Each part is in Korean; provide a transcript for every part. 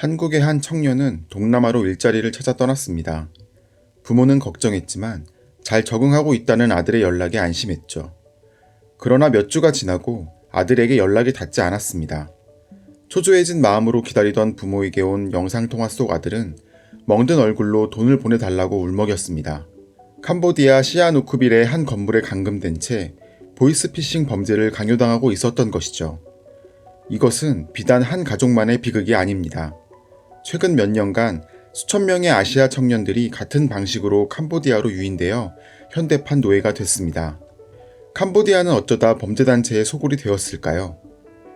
한국의 한 청년은 동남아로 일자리를 찾아 떠났습니다. 부모는 걱정했지만 잘 적응하고 있다는 아들의 연락에 안심했죠. 그러나 몇 주가 지나고 아들에게 연락이 닿지 않았습니다. 초조해진 마음으로 기다리던 부모에게 온 영상통화 속 아들은 멍든 얼굴로 돈을 보내달라고 울먹였습니다. 캄보디아 시아누쿠빌의 한 건물에 감금된 채 보이스피싱 범죄를 강요당하고 있었던 것이죠. 이것은 비단 한 가족만의 비극이 아닙니다. 최근 몇 년간 수천 명의 아시아 청년들이 같은 방식으로 캄보디아로 유인되어 현대판 노예가 됐습니다. 캄보디아는 어쩌다 범죄단체의 소굴이 되었을까요?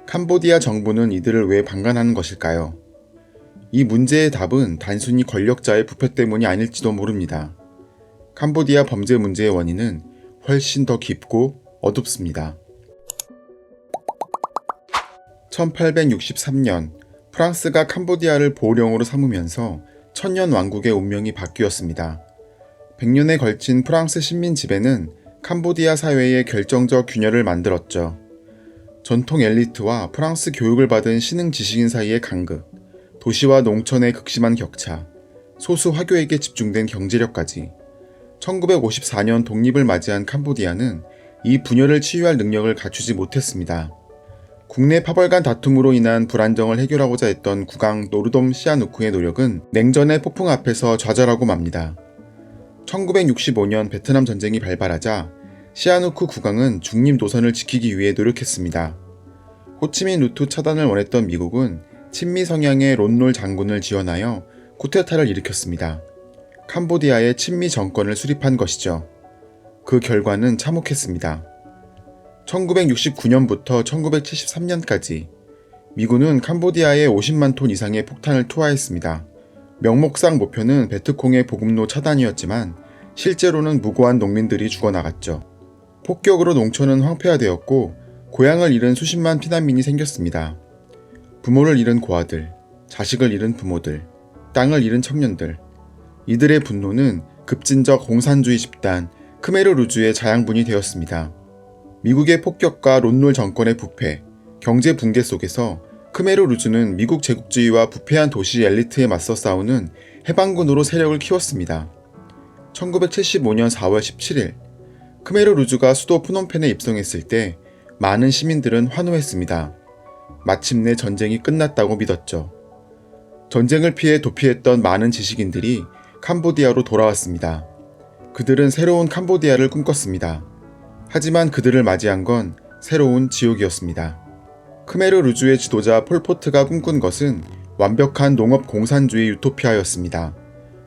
캄보디아 정부는 이들을 왜 방관하는 것일까요? 이 문제의 답은 단순히 권력자의 부패 때문이 아닐지도 모릅니다. 캄보디아 범죄 문제의 원인은 훨씬 더 깊고 어둡습니다. 1863년 프랑스가 캄보디아를 보호령으로 삼으면서 천년 왕국의 운명이 바뀌었습니다. 100년에 걸친 프랑스 식민 지배는 캄보디아 사회에 결정적 균열을 만들었죠. 전통 엘리트와 프랑스 교육을 받은 신흥 지식인 사이의 간극, 도시와 농촌의 극심한 격차, 소수 화교에게 집중된 경제력까지 1954년 독립을 맞이한 캄보디아는 이 분열을 치유할 능력을 갖추지 못했습니다. 국내 파벌 간 다툼으로 인한 불안정을 해결하고자 했던 국왕 노르돔 시아누쿠의 노력은 냉전의 폭풍 앞에서 좌절하고 맙니다. 1965년 베트남 전쟁이 발발하자 시아누쿠 국왕은 중립 노선을 지키기 위해 노력했습니다. 호치민 루트 차단을 원했던 미국은 친미 성향의 론놀 장군을 지원하여 쿠데타를 일으켰습니다. 캄보디아의 친미 정권을 수립한 것이죠. 그 결과는 참혹했습니다. 1969년부터 1973년까지 미군은 캄보디아에 50만 톤 이상의 폭탄을 투하했습니다. 명목상 목표는 베트콩의 보급로 차단이었지만 실제로는 무고한 농민들이 죽어나갔죠. 폭격으로 농촌은 황폐화되었고 고향을 잃은 수십만 피난민이 생겼습니다. 부모를 잃은 고아들, 자식을 잃은 부모들, 땅을 잃은 청년들. 이들의 분노는 급진적 공산주의 집단 크메르루주의 자양분이 되었습니다. 미국의 폭격과 론놀 정권의 부패, 경제 붕괴 속에서 크메르루주는 미국 제국주의와 부패한 도시 엘리트에 맞서 싸우는 해방군으로 세력을 키웠습니다. 1975년 4월 17일, 크메르루주가 수도 프놈펜에 입성했을 때 많은 시민들은 환호했습니다. 마침내 전쟁이 끝났다고 믿었죠. 전쟁을 피해 도피했던 많은 지식인들이 캄보디아로 돌아왔습니다. 그들은 새로운 캄보디아를 꿈꿨습니다. 하지만 그들을 맞이한 건 새로운 지옥이었습니다. 크메르루주의 지도자 폴포트가 꿈꾼 것은 완벽한 농업 공산주의 유토피아였습니다.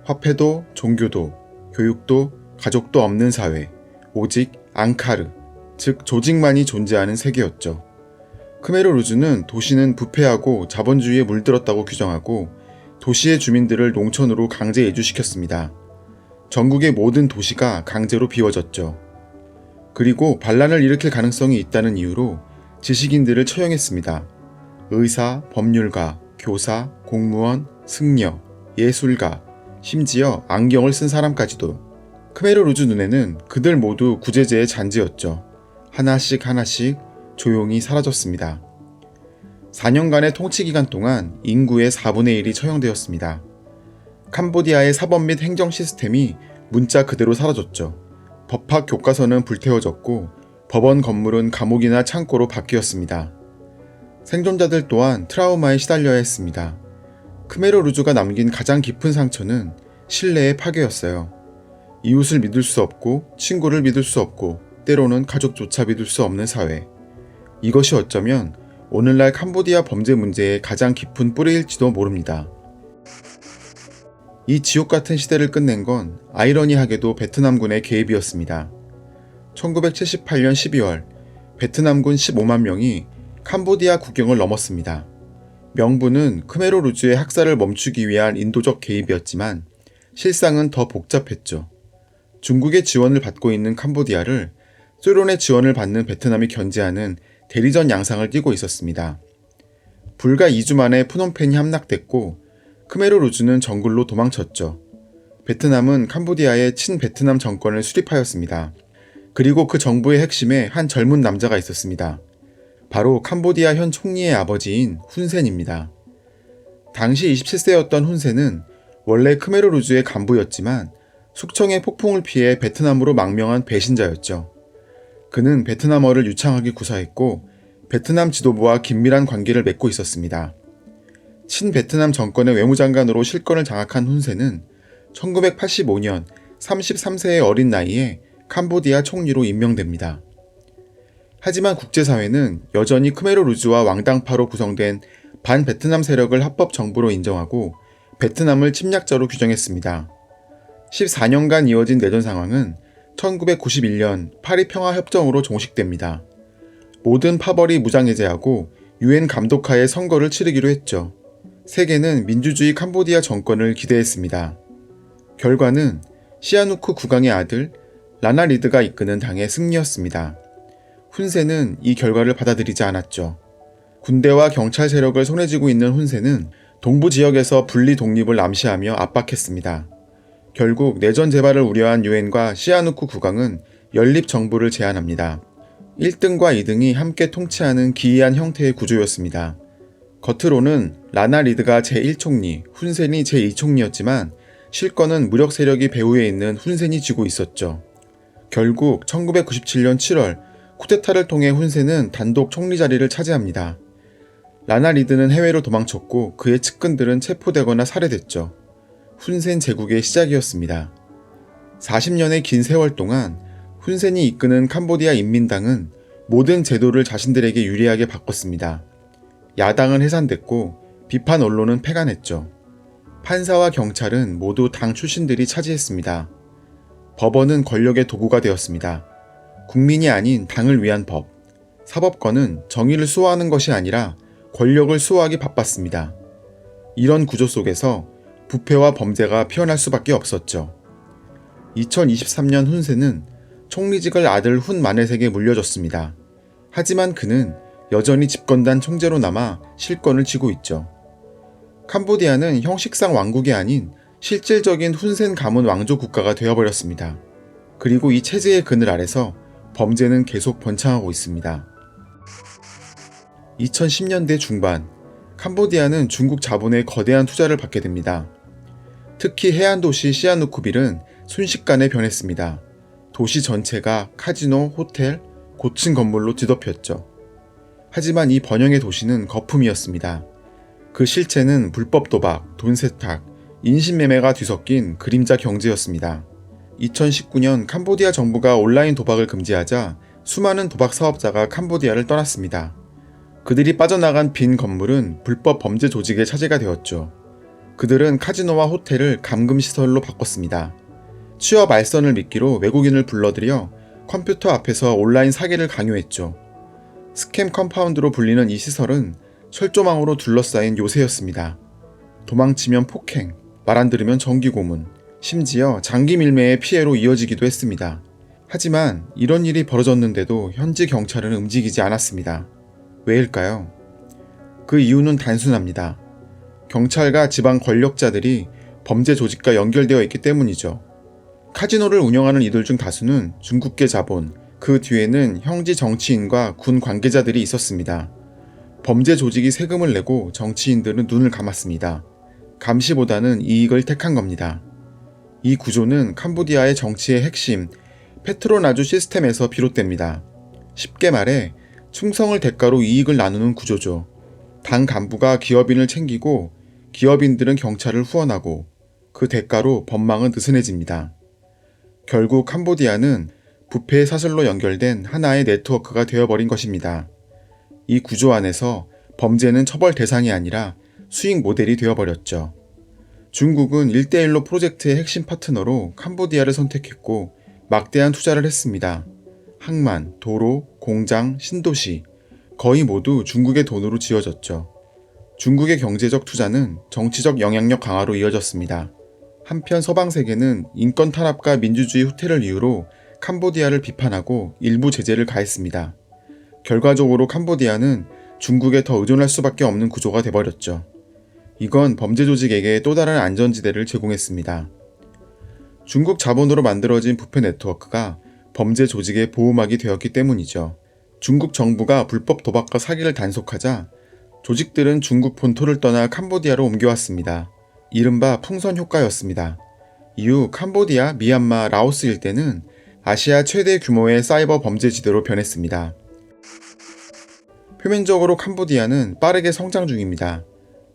화폐도, 종교도, 교육도, 가족도 없는 사회, 오직 앙카르, 즉 조직만이 존재하는 세계였죠. 크메르루주는 도시는 부패하고 자본주의에 물들었다고 규정하고 도시의 주민들을 농촌으로 강제 이주시켰습니다. 전국의 모든 도시가 강제로 비워졌죠. 그리고 반란을 일으킬 가능성이 있다는 이유로 지식인들을 처형했습니다. 의사, 법률가, 교사, 공무원, 승려, 예술가, 심지어 안경을 쓴 사람까지도. 크메르루주 눈에는 그들 모두 구제제의 잔재였죠. 하나씩 하나씩 조용히 사라졌습니다. 4년간의 통치기간 동안 인구의 4분의 1이 처형되었습니다. 캄보디아의 사법 및 행정 시스템이 문자 그대로 사라졌죠. 법학 교과서는 불태워졌고 법원 건물은 감옥이나 창고로 바뀌었습니다. 생존자들 또한 트라우마에 시달려야 했습니다. 크메르루주가 남긴 가장 깊은 상처는 신뢰의 파괴였어요. 이웃을 믿을 수 없고 친구를 믿을 수 없고 때로는 가족조차 믿을 수 없는 사회. 이것이 어쩌면 오늘날 캄보디아 범죄 문제의 가장 깊은 뿌리일지도 모릅니다. 이 지옥같은 시대를 끝낸 건 아이러니하게도 베트남군의 개입이었습니다. 1978년 12월 베트남군 15만 명이 캄보디아 국경을 넘었습니다. 명분은 크메르루주의 학살을 멈추기 위한 인도적 개입이었지만 실상은 더 복잡했죠. 중국의 지원을 받고 있는 캄보디아를 소련의 지원을 받는 베트남이 견제하는 대리전 양상을 띠고 있었습니다. 불과 2주 만에 프놈펜이 함락됐고 크메르루주는 정글로 도망쳤죠. 베트남은 캄보디아의 친베트남 정권을 수립하였습니다. 그리고 그 정부의 핵심에 한 젊은 남자가 있었습니다. 바로 캄보디아 현 총리의 아버지인 훈센입니다. 당시 27세였던 훈세는 원래 크메르루즈의 간부였지만 숙청의 폭풍을 피해 베트남으로 망명한 배신자였죠. 그는 베트남어를 유창하게 구사했고 베트남 지도부와 긴밀한 관계를 맺고 있었습니다. 친베트남 정권의 외무장관으로 실권을 장악한 훈세는 1985년 33세의 어린 나이에 캄보디아 총리로 임명됩니다. 하지만 국제사회는 여전히 크메르루즈와 왕당파로 구성된 반베트남 세력을 합법 정부로 인정하고 베트남을 침략자로 규정했습니다. 14년간 이어진 내전 상황은 1991년 파리 평화협정으로 종식됩니다. 모든 파벌이 무장해제하고 유엔 감독하에 선거를 치르기로 했죠. 세계는 민주주의 캄보디아 정권을 기대했습니다. 결과는 시아누크 국왕의 아들 라나리드가 이끄는 당의 승리였습니다. 훈세는 이 결과를 받아들이지 않았죠. 군대와 경찰 세력을 손에 쥐고 있는 훈세는 동부 지역에서 분리 독립을 암시하며 압박했습니다. 결국 내전 재발을 우려한 유엔과 시아누크 국왕은 연립 정부를 제안합니다. 1등과 2등이 함께 통치하는 기이한 형태의 구조였습니다. 겉으로는 라나리드가 제1총리, 훈센이 제2총리였지만 실권은 무력 세력이 배후에 있는 훈센이 쥐고 있었죠. 결국 1997년 7월 쿠데타를 통해 훈센은 단독 총리 자리를 차지합니다. 라나리드는 해외로 도망쳤고 그의 측근들은 체포되거나 살해됐죠. 훈센 제국의 시작이었습니다. 40년의 긴 세월 동안 훈센이 이끄는 캄보디아 인민당은 모든 제도를 자신들에게 유리하게 바꿨습니다. 야당은 해산됐고 비판 언론은 폐간했죠. 판사와 경찰은 모두 당 출신들이 차지했습니다. 법원은 권력의 도구가 되었습니다. 국민이 아닌 당을 위한 법. 사법권은 정의를 수호하는 것이 아니라 권력을 수호하기 바빴습니다. 이런 구조 속에서 부패와 범죄가 피어날 수밖에 없었죠. 2023년 훈세는 총리직을 아들 훈 마넷에게 물려줬습니다. 하지만 그는 여전히 집권단 총재로 남아 실권을 쥐고 있죠. 캄보디아는 형식상 왕국이 아닌 실질적인 훈센 가문 왕조 국가가 되어버렸습니다. 그리고 이 체제의 그늘 아래서 범죄는 계속 번창하고 있습니다. 2010년대 중반, 캄보디아는 중국 자본의 거대한 투자를 받게 됩니다. 특히 해안 도시 시아누쿠빌은 순식간에 변했습니다. 도시 전체가 카지노, 호텔, 고층 건물로 뒤덮였죠. 하지만 이 번영의 도시는 거품이었습니다. 그 실체는 불법 도박, 돈 세탁, 인신매매가 뒤섞인 그림자 경제였습니다. 2019년 캄보디아 정부가 온라인 도박을 금지하자 수많은 도박 사업자가 캄보디아를 떠났습니다. 그들이 빠져나간 빈 건물은 불법 범죄 조직의 차지가 되었죠. 그들은 카지노와 호텔을 감금시설로 바꿨습니다. 취업 알선을 미끼로 외국인을 불러들여 컴퓨터 앞에서 온라인 사기를 강요했죠. 스캠 컴파운드로 불리는 이 시설은 철조망으로 둘러싸인 요새였습니다. 도망치면 폭행, 말 안 들으면 정기고문, 심지어 장기 밀매의 피해로 이어지기도 했습니다. 하지만 이런 일이 벌어졌는데도 현지 경찰은 움직이지 않았습니다. 왜일까요? 그 이유는 단순합니다. 경찰과 지방 권력자들이 범죄 조직과 연결되어 있기 때문이죠. 카지노를 운영하는 이들 중 다수는 중국계 자본, 그 뒤에는 형지 정치인과 군 관계자들이 있었습니다. 범죄 조직이 세금을 내고 정치인들은 눈을 감았습니다. 감시보다는 이익을 택한 겁니다. 이 구조는 캄보디아의 정치의 핵심, 페트로나주 시스템에서 비롯됩니다. 쉽게 말해 충성을 대가로 이익을 나누는 구조죠. 당 간부가 기업인을 챙기고 기업인들은 경찰을 후원하고 그 대가로 법망은 느슨해집니다. 결국 캄보디아는 부패의 사슬로 연결된 하나의 네트워크가 되어버린 것입니다. 이 구조 안에서 범죄는 처벌 대상이 아니라 수익 모델이 되어버렸죠. 중국은 1대1로 프로젝트의 핵심 파트너로 캄보디아를 선택했고 막대한 투자를 했습니다. 항만, 도로, 공장, 신도시 거의 모두 중국의 돈으로 지어졌죠. 중국의 경제적 투자는 정치적 영향력 강화로 이어졌습니다. 한편 서방 세계는 인권 탄압과 민주주의 후퇴를 이유로 캄보디아를 비판하고 일부 제재를 가했습니다. 결과적으로 캄보디아는 중국에 더 의존할 수밖에 없는 구조가 돼버렸죠. 이건 범죄 조직에게 또 다른 안전지대를 제공했습니다. 중국 자본으로 만들어진 부패 네트워크가 범죄 조직의 보호막이 되었기 때문이죠. 중국 정부가 불법 도박과 사기를 단속하자 조직들은 중국 본토를 떠나 캄보디아로 옮겨왔습니다. 이른바 풍선 효과였습니다. 이후 캄보디아, 미얀마, 라오스 일대는 아시아 최대 규모의 사이버 범죄 지대로 변했습니다. 표면적으로 캄보디아는 빠르게 성장 중입니다.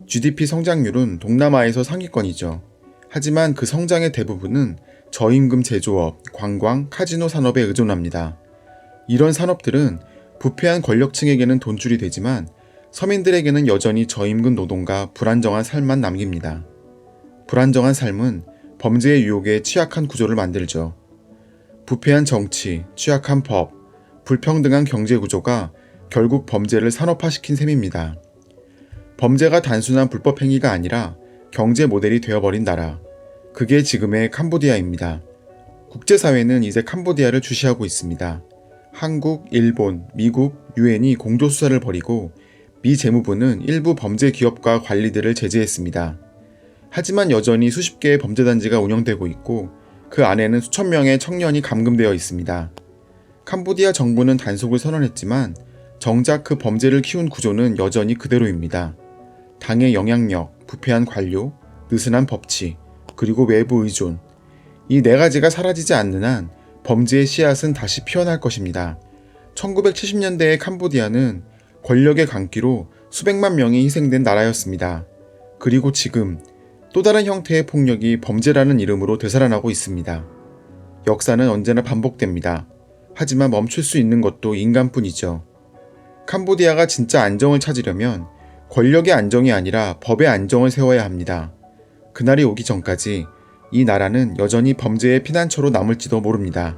GDP 성장률은 동남아에서 상위권이죠. 하지만 그 성장의 대부분은 저임금 제조업, 관광, 카지노 산업에 의존합니다. 이런 산업들은 부패한 권력층에게는 돈줄이 되지만 서민들에게는 여전히 저임금 노동과 불안정한 삶만 남깁니다. 불안정한 삶은 범죄의 유혹에 취약한 구조를 만들죠. 부패한 정치, 취약한 법, 불평등한 경제 구조가 결국 범죄를 산업화시킨 셈입니다. 범죄가 단순한 불법 행위가 아니라 경제 모델이 되어버린 나라. 그게 지금의 캄보디아입니다. 국제사회는 이제 캄보디아를 주시하고 있습니다. 한국, 일본, 미국, 유엔이 공조수사를 벌이고 미 재무부는 일부 범죄 기업과 관리들을 제재했습니다. 하지만 여전히 수십 개의 범죄단지가 운영되고 있고 그 안에는 수천 명의 청년이 감금되어 있습니다. 캄보디아 정부는 단속을 선언했지만 정작 그 범죄를 키운 구조는 여전히 그대로입니다. 당의 영향력, 부패한 관료, 느슨한 법치, 그리고 외부 의존. 이 네 가지가 사라지지 않는 한 범죄의 씨앗은 다시 피어날 것입니다. 1970년대의 캄보디아는 권력의 강기로 수백만 명이 희생된 나라였습니다. 그리고 지금 또 다른 형태의 폭력이 범죄라는 이름으로 되살아나고 있습니다. 역사는 언제나 반복됩니다. 하지만 멈출 수 있는 것도 인간뿐이죠. 캄보디아가 진짜 안정을 찾으려면 권력의 안정이 아니라 법의 안정을 세워야 합니다. 그날이 오기 전까지 이 나라는 여전히 범죄의 피난처로 남을지도 모릅니다.